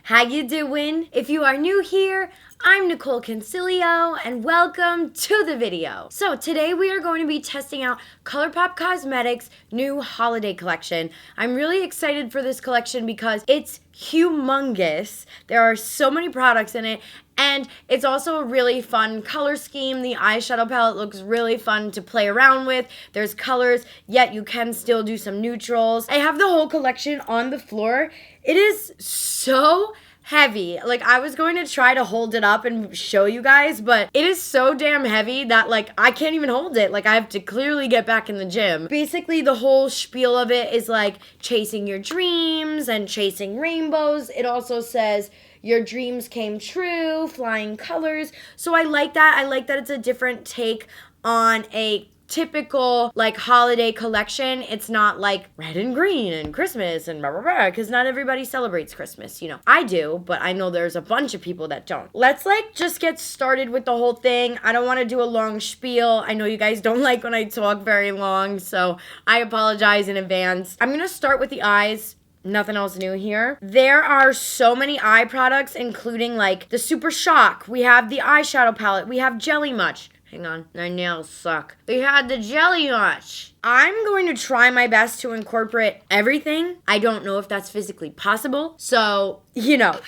How you doing? If you are new here, I'm Nicole Concilio and welcome to the video. So today we are going to be testing out Colourpop Cosmetics' new holiday collection. I'm really excited for this collection because it's humongous. There are so many products in it. And it's also a really fun color scheme. The eyeshadow palette looks really fun to play around with. There's colors, yet you can still do some neutrals. I have the whole collection on the floor. It is so heavy. Like, I was going to try to hold it up and show you guys, but it is so damn heavy that, like, I can't even hold it. Like, I have to clearly get back in the gym. Basically, the whole spiel of it is, like, chasing your dreams and chasing rainbows. It also says, your dreams came true, flying colors. So I like that. I like that it's a different take on a typical like holiday collection. It's not like red and green and Christmas and blah blah blah, because not everybody celebrates Christmas, you know. I do, but I know there's a bunch of people that don't. Let's like just get started with the whole thing. I don't want to do a long spiel. I know you guys don't like when I talk very long, so I apologize in advance. I'm gonna start with the eyes. Nothing else new here. There are so many eye products, including like the Super Shock. We have the eyeshadow palette. We have Jelly Much. Hang on, my nails suck. We had the Jelly Much. I'm going to try my best to incorporate everything. I don't know if that's physically possible. So, you know,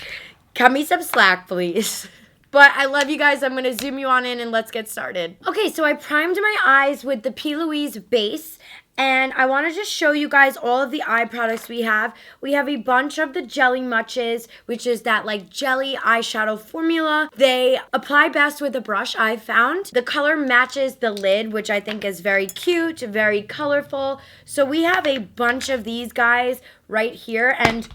cut me some slack, please. But I love you guys. I'm going to zoom you on in and let's get started. Okay, so I primed my eyes with the P. Louise base. And I want to just show you guys all of the eye products we have. We have a bunch of the Jelly Muches, which is that like jelly eyeshadow formula. They apply best with a brush, I found. The color matches the lid, which I think is very cute, very colorful. So we have a bunch of these guys right here. And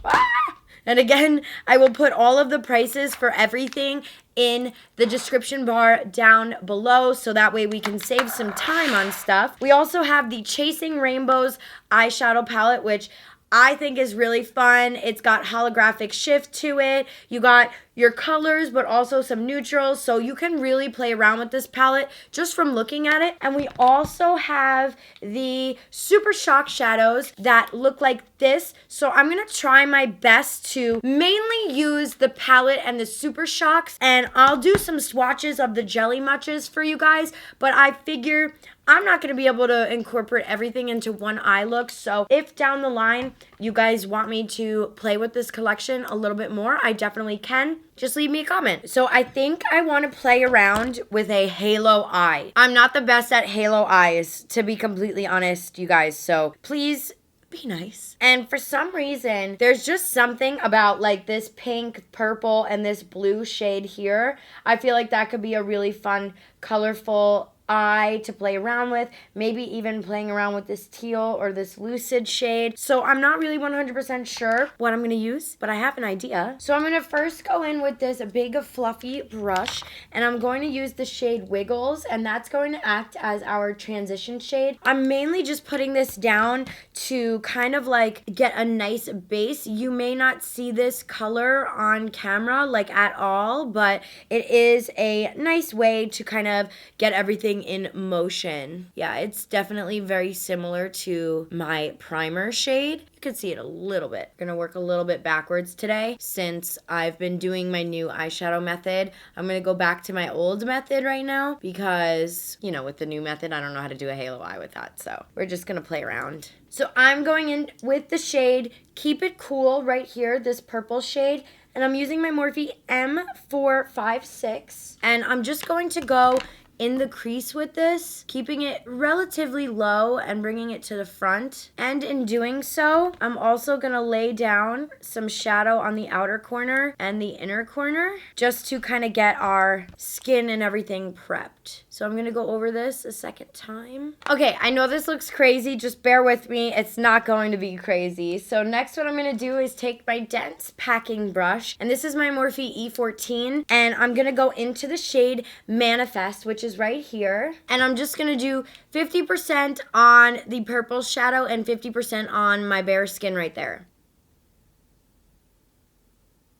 again, I will put all of the prices for everything in the description bar down below, so that way we can save some time on stuff. We also have the Chasing Rainbows eyeshadow palette, which I think is really fun. It's got holographic shift to it. You got your colors, but also some neutrals, so you can really play around with this palette just from looking at it. And we also have the Super Shock shadows that look like this. So I'm gonna try my best to mainly use the palette and the Super Shocks, and I'll do some swatches of the Jelly Muches for you guys, but I figure I'm not going to be able to incorporate everything into one eye look. So if down the line you guys want me to play with this collection a little bit more, I definitely can. Just leave me a comment. So I think I want to play around with a halo eye. I'm not the best at halo eyes, to be completely honest, you guys. So please be nice. And for some reason, there's just something about like this pink, purple, and this blue shade here. I feel like that could be a really fun, colorful eye to play around with, maybe even playing around with this teal or this lucid shade. So I'm not really 100% sure what I'm going to use, but I have an idea. So I'm going to first go in with this big fluffy brush, and I'm going to use the shade Wiggles, and that's going to act as our transition shade. I'm mainly just putting this down to kind of like get a nice base. You may not see this color on camera like at all, but it is a nice way to kind of get everything in motion. Yeah, it's definitely very similar to my primer shade. You can see it a little bit. I'm gonna work a little bit backwards today since I've been doing my new eyeshadow method. I'm gonna go back to my old method right now because, you know, with the new method, I don't know how to do a halo eye with that. So we're just gonna play around. So I'm going in with the shade Keep It Cool right here, this purple shade. And I'm using my Morphe M456. And I'm just going to go in the crease with this, keeping it relatively low and bringing it to the front. And in doing so, I'm also gonna lay down some shadow on the outer corner and the inner corner just to kind of get our skin and everything prepped. So I'm gonna go over this a second time. Okay, I know this looks crazy, just bear with me. It's not going to be crazy. So next what I'm gonna do is take my dense packing brush, and this is my Morphe E14, and I'm gonna go into the shade Manifest, which is right here. And I'm just gonna do 50% on the purple shadow and 50% on my bare skin right there.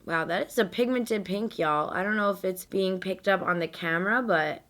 Wow, that is a pigmented pink, y'all. I don't know if it's being picked up on the camera, but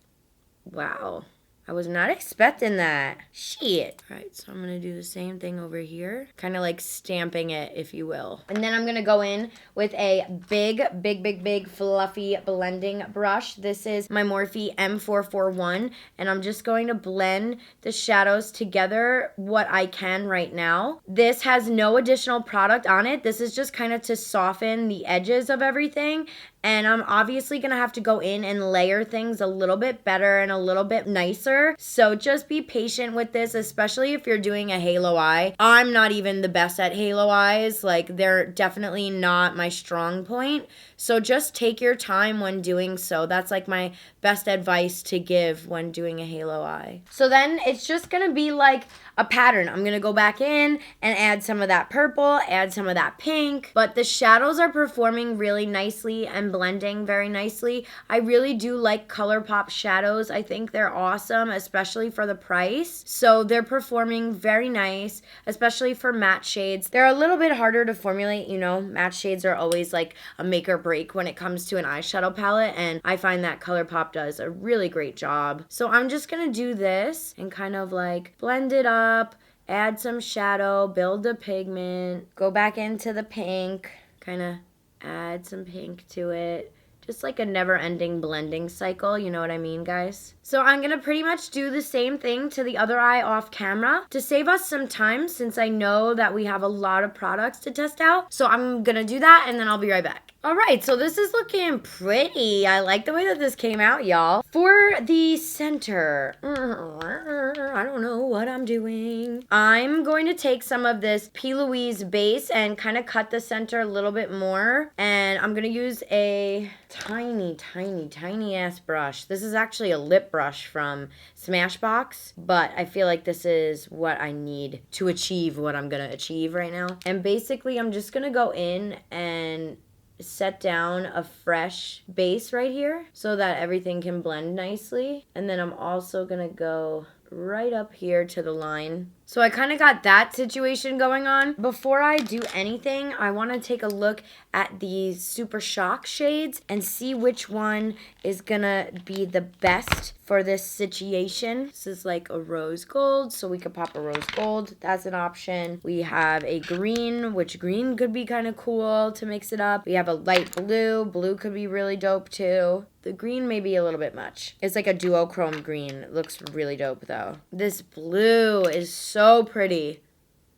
wow. I was not expecting that. Shit. All right, so I'm gonna do the same thing over here. Kind of like stamping it, if you will. And then I'm gonna go in with a big, fluffy blending brush. This is my Morphe M441, and I'm just going to blend the shadows together what I can right now. This has no additional product on it. This is just kind of to soften the edges of everything. And I'm obviously going to have to go in and layer things a little bit better and a little bit nicer. So just be patient with this, especially if you're doing a halo eye. I'm not even the best at halo eyes. Like, they're definitely not my strong point. So just take your time when doing so. That's like my best advice to give when doing a halo eye. So then it's just going to be like a pattern. I'm going to go back in and add some of that purple, add some of that pink. But the shadows are performing really nicely and blending very nicely. I really do like Colourpop shadows. I think they're awesome, especially for the price. So they're performing very nice, especially for matte shades. They're a little bit harder to formulate, you know. Matte shades are always like a make or break when it comes to an eyeshadow palette, and I find that Colourpop does a really great job. So I'm just gonna do this and kind of like blend it up, add some shadow, build a pigment, go back into the pink, kind of add some pink to it. Just like a never-ending blending cycle, you know what I mean, guys? So I'm gonna pretty much do the same thing to the other eye off camera to save us some time, since I know that we have a lot of products to test out. So I'm gonna do that and then I'll be right back. All right, so this is looking pretty. I like the way that this came out, y'all. For the center, I don't know what I'm doing. I'm going to take some of this P. Louise base and kind of cut the center a little bit more. And I'm gonna use a tiny ass brush. This is actually a lip brush from Smashbox, but I feel like this is what I need to achieve what I'm gonna achieve right now. And basically, I'm just gonna go in and set down a fresh base right here so that everything can blend nicely. And then I'm also gonna go right up here to the line. So I kind of got that situation going on. Before I do anything, I want to take a look at these Super Shock shades and see which one is gonna be the best for this situation. This is like a rose gold, so we could pop a rose gold. That's an option. We have a green, which green could be kind of cool to mix it up. We have a light blue. Blue could be really dope too. The green may be a little bit much. It's like a duochrome green. It looks really dope though. This blue is so pretty.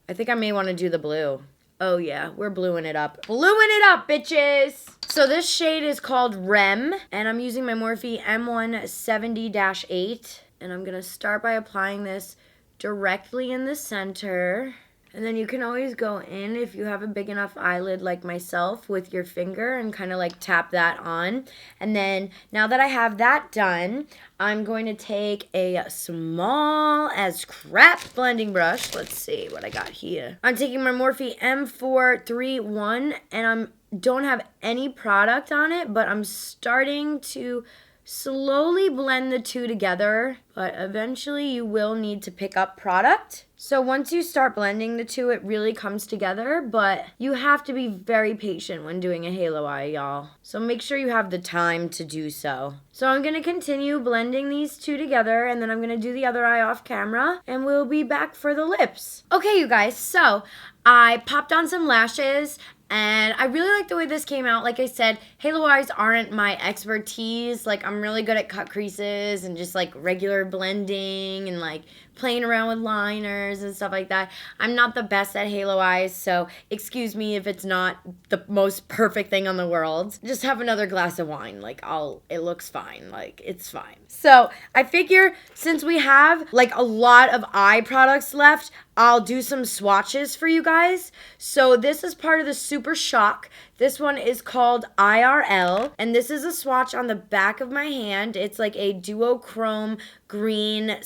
I think I may want to do the blue. Oh yeah, we're bluing it up. Bluing it up, bitches! So this shade is called Rem, and I'm using my Morphe M170-8. And I'm gonna start by applying this directly in the center. And then you can always go in, if you have a big enough eyelid like myself, with your finger and kind of like tap that on. And then now that I have that done, I'm going to take a small as crap blending brush. Let's see what I got here. I'm taking my Morphe M431, and I don't have any product on it, but I'm starting to slowly blend the two together, but eventually you will need to pick up product. So once you start blending the two, it really comes together, but you have to be very patient when doing a halo eye, y'all. So make sure you have the time to do so. So I'm gonna continue blending these two together, and then I'm gonna do the other eye off camera, and we'll be back for the lips. Okay, you guys, so I popped on some lashes, and I really like the way this came out. Like I said, halo eyes aren't my expertise. Like, I'm really good at cut creases and just like regular blending and like playing around with liners and stuff like that. I'm not the best at halo eyes, so excuse me if it's not the most perfect thing on the world. Just have another glass of wine. Like, it looks fine. Like, it's fine. So I figure since we have like a lot of eye products left, I'll do some swatches for you guys. So this is part of the Super Shock. This one is called IRL, and this is a swatch on the back of my hand. It's like a duochrome green/gold.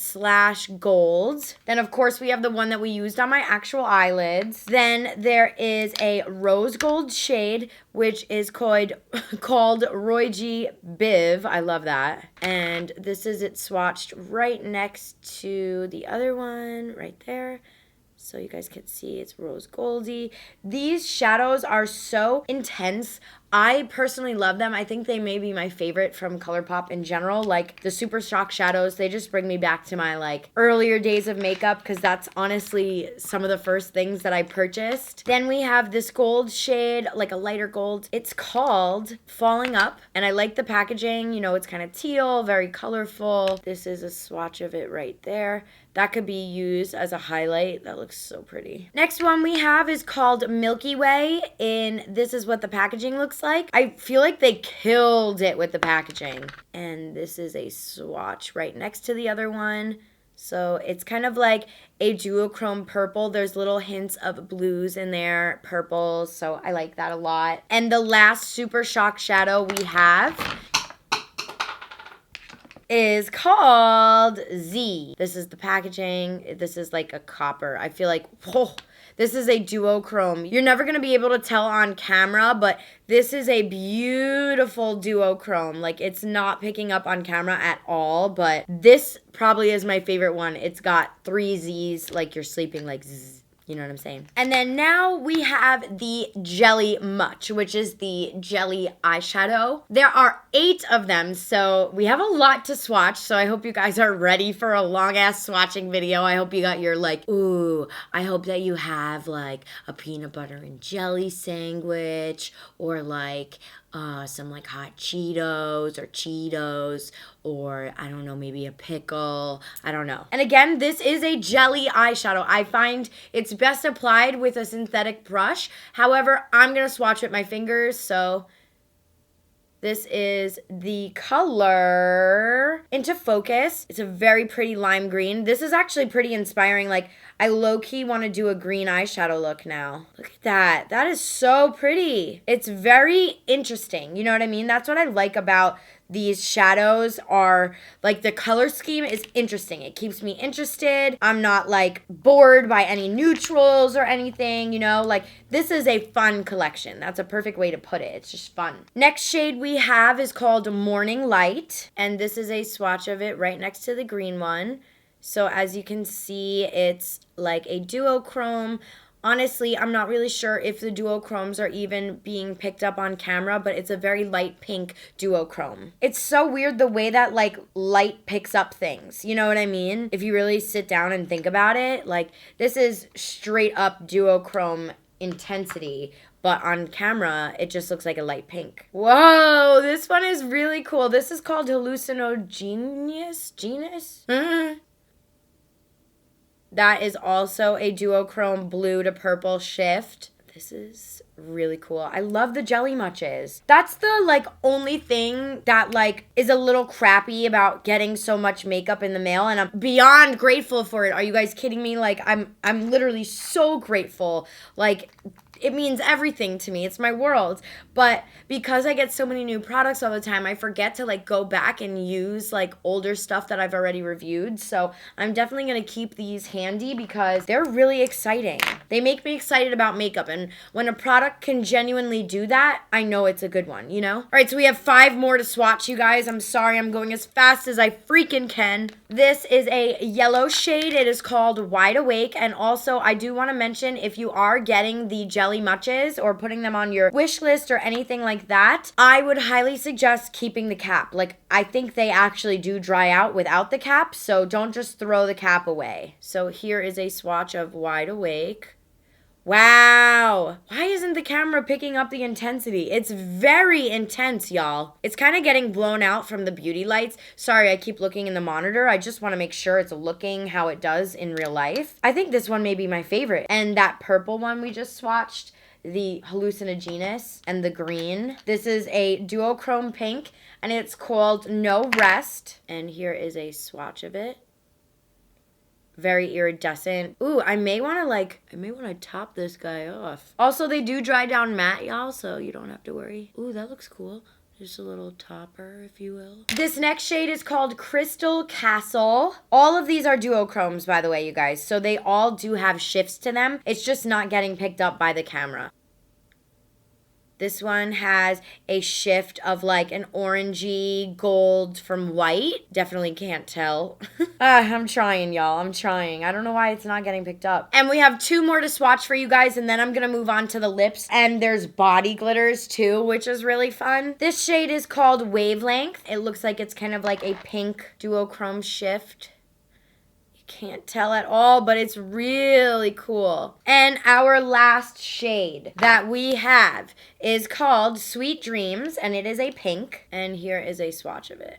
Then, of course, we have the one that we used on my actual eyelids. Then there is a rose gold shade, which is called Roy G. Biv. I love that. And this is it swatched right next to the other one right there. So you guys can see it's rose goldy. These shadows are so intense I personally love them. I think they may be my favorite from Colourpop in general. Like the Super Shock shadows, they just bring me back to my like earlier days of makeup because that's honestly some of the first things that I purchased. Then we have this gold shade, like a lighter gold. It's called Falling Up, and I like the packaging. You know, it's kind of teal, very colorful. This is a swatch of it right there. That could be used as a highlight. That looks so pretty. Next one we have is called Milky Way, and this is what the packaging looks like. I feel like they killed it with the packaging. And this is a swatch right next to the other one. So it's kind of like a duochrome purple. There's little hints of blues in there, purples, so I like that a lot. And the last Super Shock shadow we have is called Z. This is the packaging. This is like a copper. I feel like, whoa, this is a duochrome. You're never going to be able to tell on camera, but this is a beautiful duochrome. Like, it's not picking up on camera at all, but this probably is my favorite one. It's got 3 Z's, like you're sleeping, like zzz. You know what I'm saying? And then now we have the Jelly Much, which is the jelly eyeshadow. There are 8 of them, so we have a lot to swatch. So I hope you guys are ready for a long-ass swatching video. I hope you got your, like, ooh, I hope that you have, like, a peanut butter and jelly sandwich, or, like, some like hot Cheetos, or I don't know, maybe a pickle. I don't know. And again, this is a jelly eyeshadow. I find it's best applied with a synthetic brush. However, I'm going to swatch with my fingers, so this is the color Into Focus. It's a very pretty lime green. This is actually pretty inspiring. Like, I low-key want to do a green eyeshadow look now. Look at that. That is so pretty. It's very interesting. You know what I mean? That's what I like about these shadows, are like the color scheme is interesting. It keeps me interested. I'm not like bored by any neutrals or anything, you know, like this is a fun collection. That's a perfect way to put it. It's just fun. Next shade we have is called Morning Light, and this is a swatch of it right next to the green one. So as you can see, it's like a duochrome. Honestly, I'm not really sure if the duochromes are even being picked up on camera, but it's a very light pink duochrome. It's so weird the way that like light picks up things. You know what I mean? If you really sit down and think about it, like this is straight up duochrome intensity, but on camera, it just looks like a light pink. Whoa, this one is really cool. This is called Hallucinogenous? Genus? That is also a duochrome blue to purple shift. This is really cool. I love the Jelly Muches. That's the like only thing that like is a little crappy about getting so much makeup in the mail, and I'm beyond grateful for it. Are you guys kidding me? Like I'm literally so grateful. Like it means everything to me. It's my world. But because I get so many new products all the time, I forget to like go back and use like older stuff that I've already reviewed. So I'm definitely going to keep these handy because they're really exciting. They make me excited about makeup. And when a product can genuinely do that, I know it's a good one, you know? All right, so we have 5 more to swatch, you guys. I'm sorry, I'm going as fast as I freaking can. This is a yellow shade. It is called Wide Awake. And also, I do want to mention, if you are getting the Jelly Muches or putting them on your wish list or anything like that, I would highly suggest keeping the cap. Like, I think they actually do dry out without the cap, so don't just throw the cap away. So here is a swatch of Wide Awake. Wow. Why isn't the camera picking up the intensity? It's very intense, y'all. It's kind of getting blown out from the beauty lights. Sorry, I keep looking in the monitor. I just want to make sure it's looking how it does in real life. I think this one may be my favorite. And that purple one we just swatched, the Hallucinogenous, and the green. This is a duochrome pink, and it's called No Rest. And here is a swatch of it. Very iridescent. Ooh, I may want to top this guy off. Also, they do dry down matte, y'all, so you don't have to worry. Ooh, that looks cool. Just a little topper, if you will. This next shade is called Crystal Castle. All of these are duochromes, by the way, you guys. So they all do have shifts to them. It's just not getting picked up by the camera. This one has a shift of like an orangey gold from white. Definitely can't tell. I'm trying, y'all. I'm trying. I don't know why it's not getting picked up. And we have 2 more to swatch for you guys, and then I'm gonna move on to the lips. And there's body glitters too, which is really fun. This shade is called Wavelength. It looks like it's kind of like a pink duochrome shift. Can't tell at all, but it's really cool. And our last shade that we have is called Sweet Dreams, and it is a pink. And here is a swatch of it.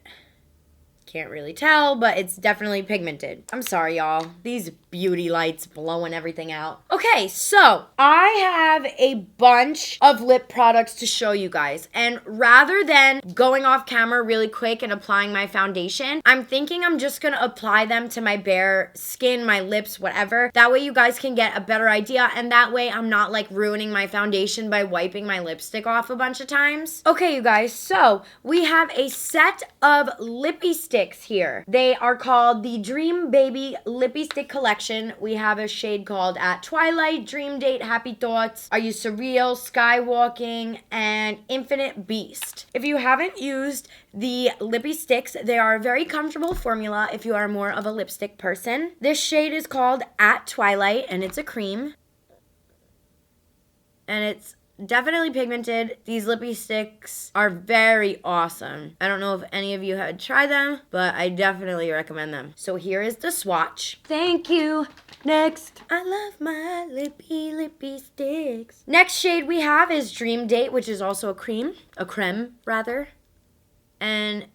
Can't really tell, but it's definitely pigmented. I'm sorry, y'all. These beauty lights blowing everything out. Okay, so I have a bunch of lip products to show you guys. And rather than going off camera really quick and applying my foundation, I'm thinking I'm just gonna apply them to my bare skin, my lips, whatever. That way you guys can get a better idea, and that way I'm not like ruining my foundation by wiping my lipstick off a bunch of times. Okay, you guys, so we have a set of Lippie Stix here. They are called the Dream Baby Lippie Stick Collection. We have a shade called At Twilight, Dream Date, Happy Thoughts, Are You Surreal, Skywalking, and Infinite Beast. If you haven't used the Lippie Stix, they are a very comfortable formula if you are more of a lipstick person. This shade is called At Twilight, and it's a cream. And it's definitely pigmented. These Lippie Stix are very awesome. I don't know if any of you had tried them, but I definitely recommend them. So here is the swatch. Thank you. Next. I love my Lippie Stix. Next shade we have is Dream Date, which is also a creme rather. And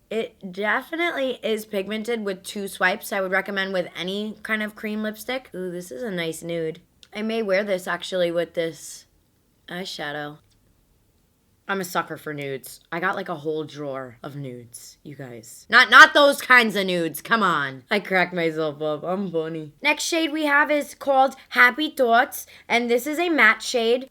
it definitely is pigmented with 2 swipes. I would recommend with any kind of cream lipstick. Ooh, this is a nice nude. I may wear this actually with this eyeshadow. I'm a sucker for nudes. I got like a whole drawer of nudes, you guys. Not those kinds of nudes. Come on. I cracked myself up. I'm funny. Next shade we have is called Happy Thoughts, and this is a matte shade.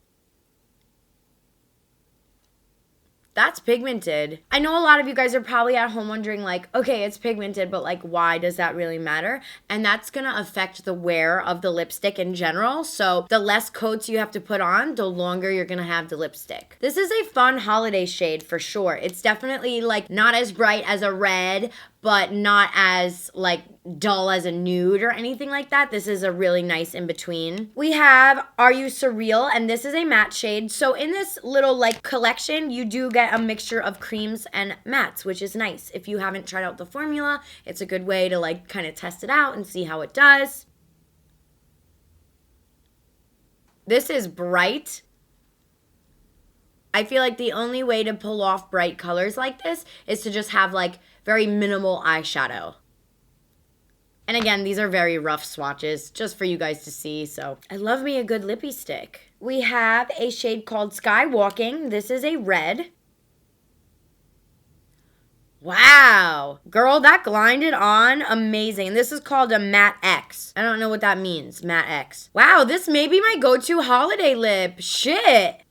That's pigmented. I know a lot of you guys are probably at home wondering like, okay, it's pigmented, but like why does that really matter? And that's gonna affect the wear of the lipstick in general. So the less coats you have to put on, the longer you're gonna have the lipstick. This is a fun holiday shade for sure. It's definitely like not as bright as a red, but not as like dull as a nude or anything like that. This is a really nice in between. We have Are You Surreal, and this is a matte shade. So in this little like collection, you do get a mixture of creams and mattes, which is nice. If you haven't tried out the formula, it's a good way to like kind of test it out and see how it does. This is bright. I feel like the only way to pull off bright colors like this is to just have like very minimal eyeshadow. And again, these are very rough swatches just for you guys to see. So I love me a good Lippie stick. We have a shade called Skywalking. This is a red. Wow. Girl, that glided on amazing. This is called a Matte X. I don't know what that means, Matte X. Wow, this may be my go-to holiday lip. Shit.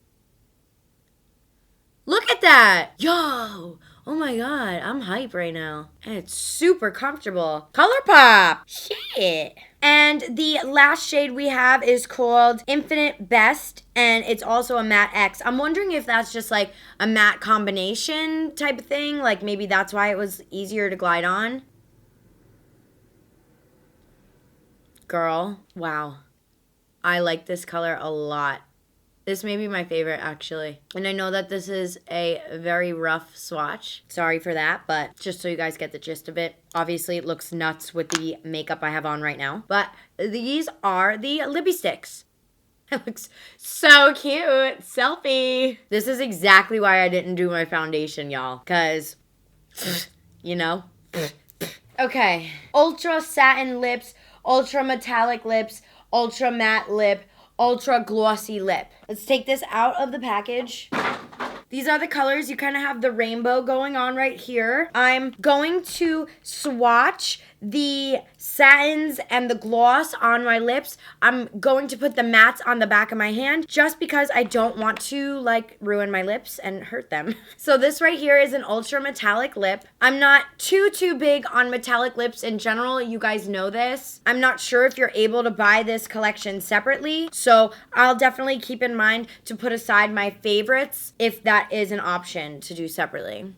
Look at that. Yo. Oh my god, I'm hype right now. And it's super comfortable. Colourpop. Shit. And the last shade we have is called Infinite Best, and it's also a Matte X. I'm wondering if that's just like a matte combination type of thing. Like maybe that's why it was easier to glide on. Girl, wow. I like this color a lot. This may be my favorite, actually. And I know that this is a very rough swatch. Sorry for that, but just so you guys get the gist of it. Obviously, it looks nuts with the makeup I have on right now. But these are the Lippie Stix. It looks so cute. Selfie. This is exactly why I didn't do my foundation, y'all. Because, you know. Okay. Ultra satin lips, ultra metallic lips, ultra matte lip, ultra glossy lip. Let's take this out of the package. These are the colors. You kind of have the rainbow going on right here. I'm going to swatch the satins and the gloss on my lips. I'm going to put the mattes on the back of my hand just because I don't want to like ruin my lips and hurt them. So this right here is an ultra metallic lip. I'm not too big on metallic lips in general. You guys know this. I'm not sure if you're able to buy this collection separately. So I'll definitely keep in mind to put aside my favorites if that is an option to do separately.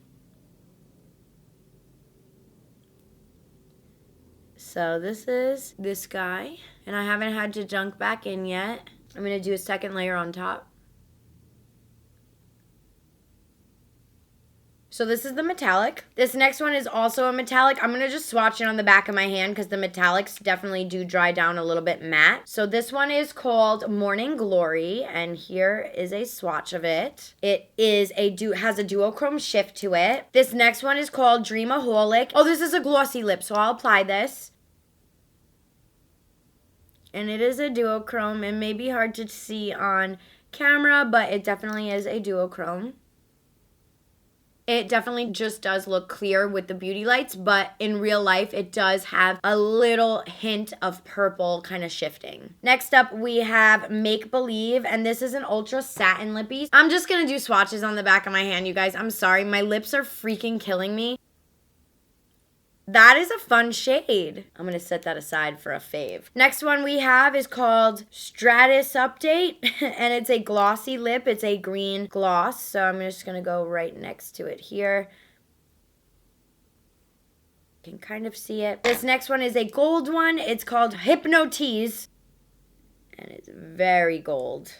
So this is this guy, and I haven't had to dunk back in yet. I'm going to do a second layer on top. So this is the metallic. This next one is also a metallic. I'm going to just swatch it on the back of my hand because the metallics definitely do dry down a little bit matte. So this one is called Morning Glory, and here is a swatch of it. It is has a duochrome shift to it. This next one is called Dreamaholic. Oh, this is a glossy lip, so I'll apply this. And it is a duochrome. It may be hard to see on camera, but it definitely is a duochrome. It definitely just does look clear with the beauty lights, but in real life, it does have a little hint of purple kind of shifting. Next up, we have Make Believe, and this is an ultra satin lippie. I'm just gonna do swatches on the back of my hand, you guys. I'm sorry, my lips are freaking killing me. That is a fun shade. I'm going to set that aside for a fave. Next one we have is called Stratus Update, and it's a glossy lip. It's a green gloss, so I'm just going to go right next to it here. You can kind of see it. This next one is a gold one. It's called Hypnotize, and it's very gold.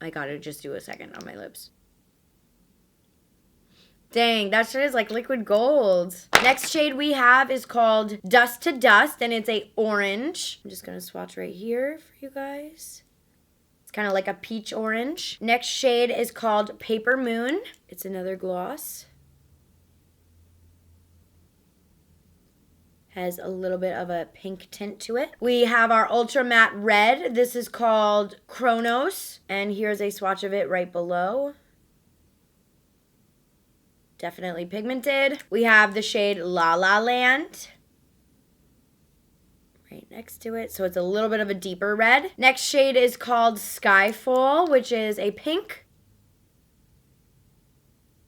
I got to just do a second on my lips. Dang, that shit is like liquid gold. Next shade we have is called Dust to Dust, and it's a orange. I'm just gonna swatch right here for you guys. It's kind of like a peach orange. Next shade is called Paper Moon. It's another gloss. Has a little bit of a pink tint to it. We have our Ultra Matte Red. This is called Chronos, and here's a swatch of it right below. Definitely pigmented. We have the shade La La Land right next to it. So it's a little bit of a deeper red. Next shade is called Skyfall, which is a pink.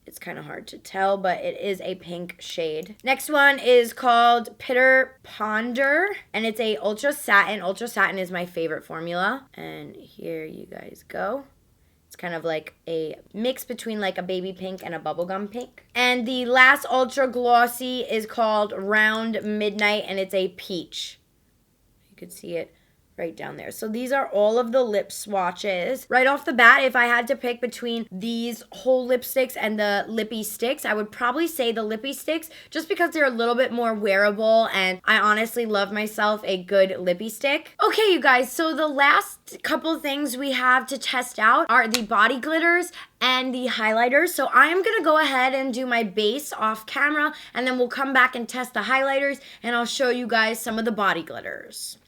It's kind of hard to tell, but it is a pink shade. Next one is called Pitter Ponder, and it's a ultra satin. Ultra satin is my favorite formula. And here you guys go. It's kind of like a mix between like a baby pink and a bubblegum pink. And the last ultra glossy is called Round Midnight, and it's a peach. You could see it right down there. So these are all of the lip swatches. Right off the bat, if I had to pick between these whole lipsticks and the Lippie Stix, I would probably say the Lippie Stix just because they're a little bit more wearable, and I honestly love myself a good Lippie stick. Okay, you guys, so the last couple things we have to test out are the body glitters and the highlighters. So I'm gonna go ahead and do my base off camera, and then we'll come back and test the highlighters, and I'll show you guys some of the body glitters.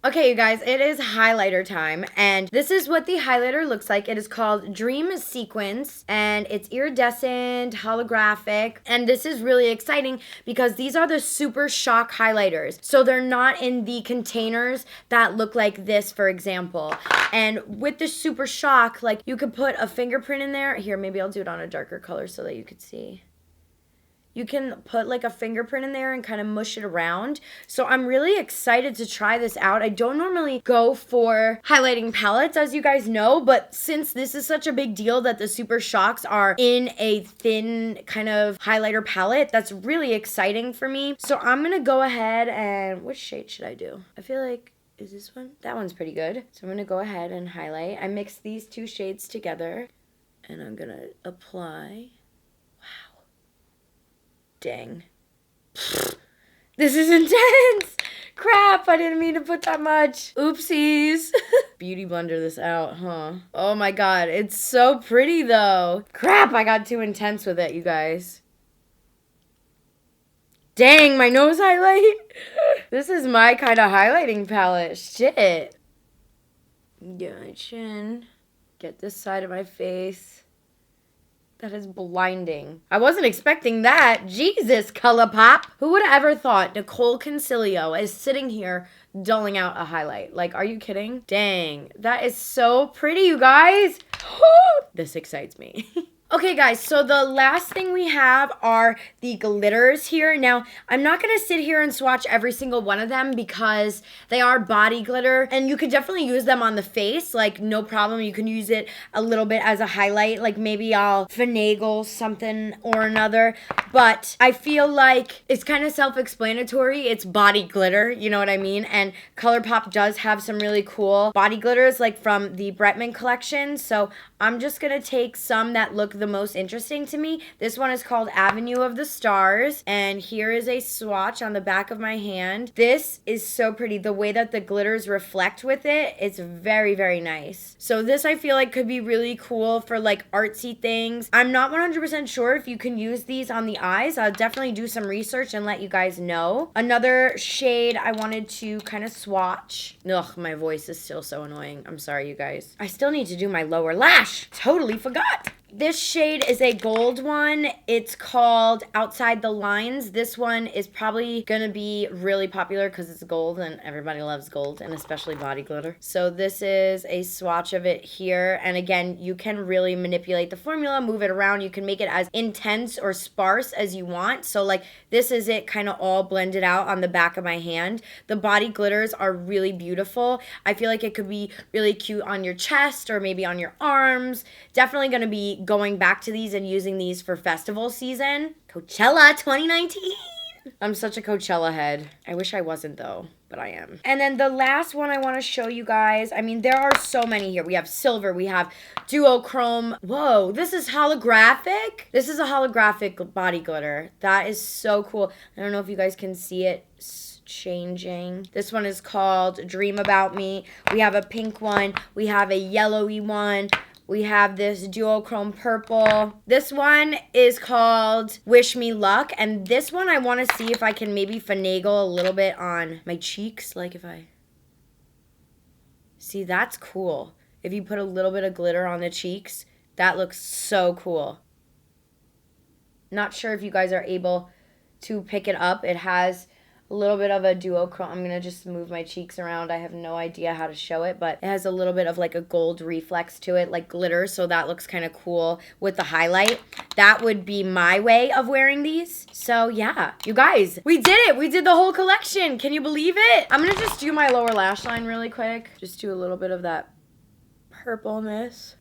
Okay, you guys, it is highlighter time, and this is what the highlighter looks like. It is called Dream Sequence, and it's iridescent, holographic, and this is really exciting because these are the Super Shock highlighters. So they're not in the containers that look like this, for example. And with the Super Shock, like, you could put a fingerprint in there. Here, maybe I'll do it on a darker color so that you could see. You can put like a fingerprint in there and kind of mush it around. So I'm really excited to try this out. I don't normally go for highlighting palettes, as you guys know, but since this is such a big deal that the Super Shocks are in a thin kind of highlighter palette, that's really exciting for me. So I'm gonna go ahead and, which shade should I do? I feel like, is this one? That one's pretty good. So I'm gonna go ahead and highlight. I mixed these two shades together, and I'm gonna apply. Dang. This is intense. Crap, I didn't mean to put that much. Oopsies. Beauty blender this out, huh? Oh my god, it's so pretty though. Crap, I got too intense with it, you guys. Dang, my nose highlight. This is my kind of highlighting palette. Shit. Yeah, my chin. Get this side of my face. That is blinding. I wasn't expecting that. Jesus, Colourpop. Who would have ever thought Nicol Concilio is sitting here dulling out a highlight? Like, are you kidding? Dang, that is so pretty, you guys. This excites me. Okay, guys, so the last thing we have are the glitters here. Now, I'm not going to sit here and swatch every single one of them because they are body glitter, and you could definitely use them on the face, like, no problem. You can use it a little bit as a highlight, like maybe I'll finagle something or another, but I feel like it's kind of self-explanatory. It's body glitter, you know what I mean? And Colourpop does have some really cool body glitters, like from the Bretman collection, so I'm just going to take some that look the most interesting to me. This one is called Avenue of the Stars, and here is a swatch on the back of my hand. This is so pretty. The way that the glitters reflect with it, it's very, very nice. So this I feel like could be really cool for like artsy things. I'm not 100% sure if you can use these on the eyes. I'll definitely do some research and let you guys know. Another shade I wanted to kind of swatch. Ugh, my voice is still so annoying. I'm sorry, you guys. I still need to do my lower lash. Totally forgot. This shade is a gold one. It's called Outside the Lines. This one is probably gonna be really popular because it's gold and everybody loves gold, and especially body glitter. So this is a swatch of it here. And again, you can really manipulate the formula, move it around. You can make it as intense or sparse as you want. So like this is it kind of all blended out on the back of my hand. The body glitters are really beautiful. I feel like it could be really cute on your chest or maybe on your arms. Definitely gonna be going back to these and using these for festival season. Coachella 2019. I'm such a Coachella head. I wish I wasn't though, but I am. And then the last one I want to show you guys, I mean, there are so many here. We have silver, we have duochrome. Whoa, this is holographic? This is a holographic body glitter. That is so cool. I don't know if you guys can see it changing. This one is called Dream About Me. We have a pink one. We have a yellowy one. We have this duochrome purple. This one is called Wish Me Luck. And this one I want to see if I can maybe finagle a little bit on my cheeks. Like if I... See, that's cool. If you put a little bit of glitter on the cheeks, that looks so cool. Not sure if you guys are able to pick it up. It has a little bit of a duochrome. I'm going to just move my cheeks around. I have no idea how to show it, but it has a little bit of like a gold reflex to it, like glitter, so that looks kind of cool with the highlight. That would be my way of wearing these. So yeah, you guys, we did it. We did the whole collection. Can you believe it? I'm going to just do my lower lash line really quick. Just do a little bit of that purpleness.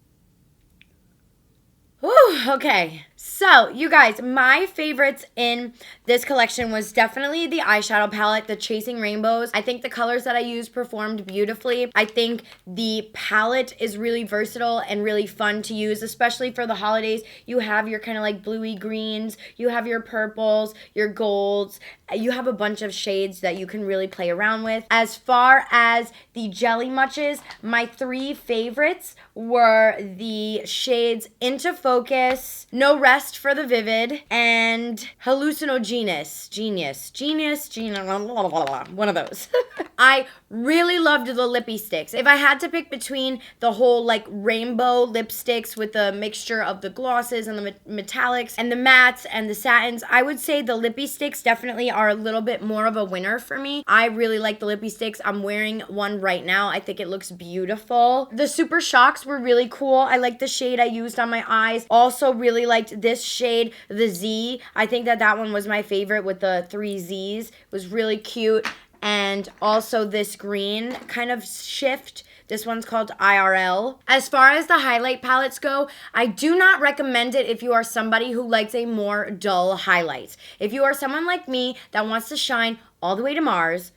Whew, okay. So, you guys, my favorites in this collection was definitely the eyeshadow palette, the Chasing Rainbows. I think the colors that I used performed beautifully. I think the palette is really versatile and really fun to use, especially for the holidays. You have your kind of like bluey greens, you have your purples, your golds. You have a bunch of shades that you can really play around with. As far as the Jelly Muches, my three favorites were the shades Into Focus, No Rest for the Vivid, and Hallucinogenous. Genius. One of those. I really loved the Lippie Stix. If I had to pick between the whole like rainbow lipsticks with the mixture of the glosses and the metallics and the mattes and the satins, I would say the Lippie Stix definitely are a little bit more of a winner for me. I really like the Lippie Stix. I'm wearing one right now. I think it looks beautiful. The Super Shocks were really cool. I like the shade I used on my eyes. Also really liked this shade, the Z. I think that one was my favorite with the 3 Z's. It was really cute. And also this green kind of shift. This one's called IRL. As far as the highlight palettes go, I do not recommend it if you are somebody who likes a more dull highlight. If you are someone like me that wants to shine all the way to Mars,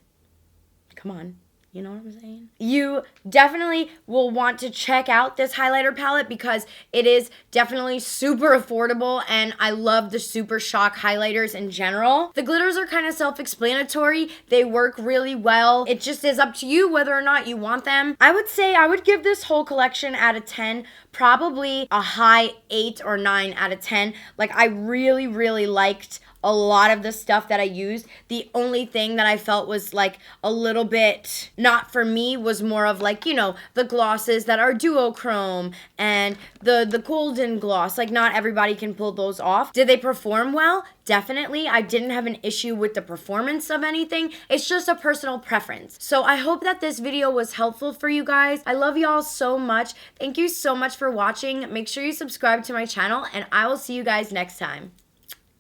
come on. You know what I'm saying? You definitely will want to check out this highlighter palette because it is definitely super affordable, and I love the Super Shock highlighters in general. The glitters are kind of self-explanatory. They work really well. It just is up to you whether or not you want them. I would say I would give this whole collection out of 10 probably a high 8 or 9 out of 10. Like, I really, really liked a lot of the stuff that I used. The only thing that I felt was like a little bit not for me was more of like, you know, the glosses that are duochrome and the golden gloss. Like, not everybody can pull those off. Did they perform well? Definitely. I didn't have an issue with the performance of anything. It's just a personal preference. So I hope that this video was helpful for you guys. I love y'all so much. Thank you so much for watching. Make sure you subscribe to my channel, and I will see you guys next time.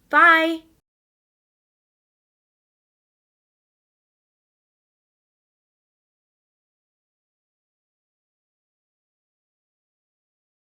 Bye!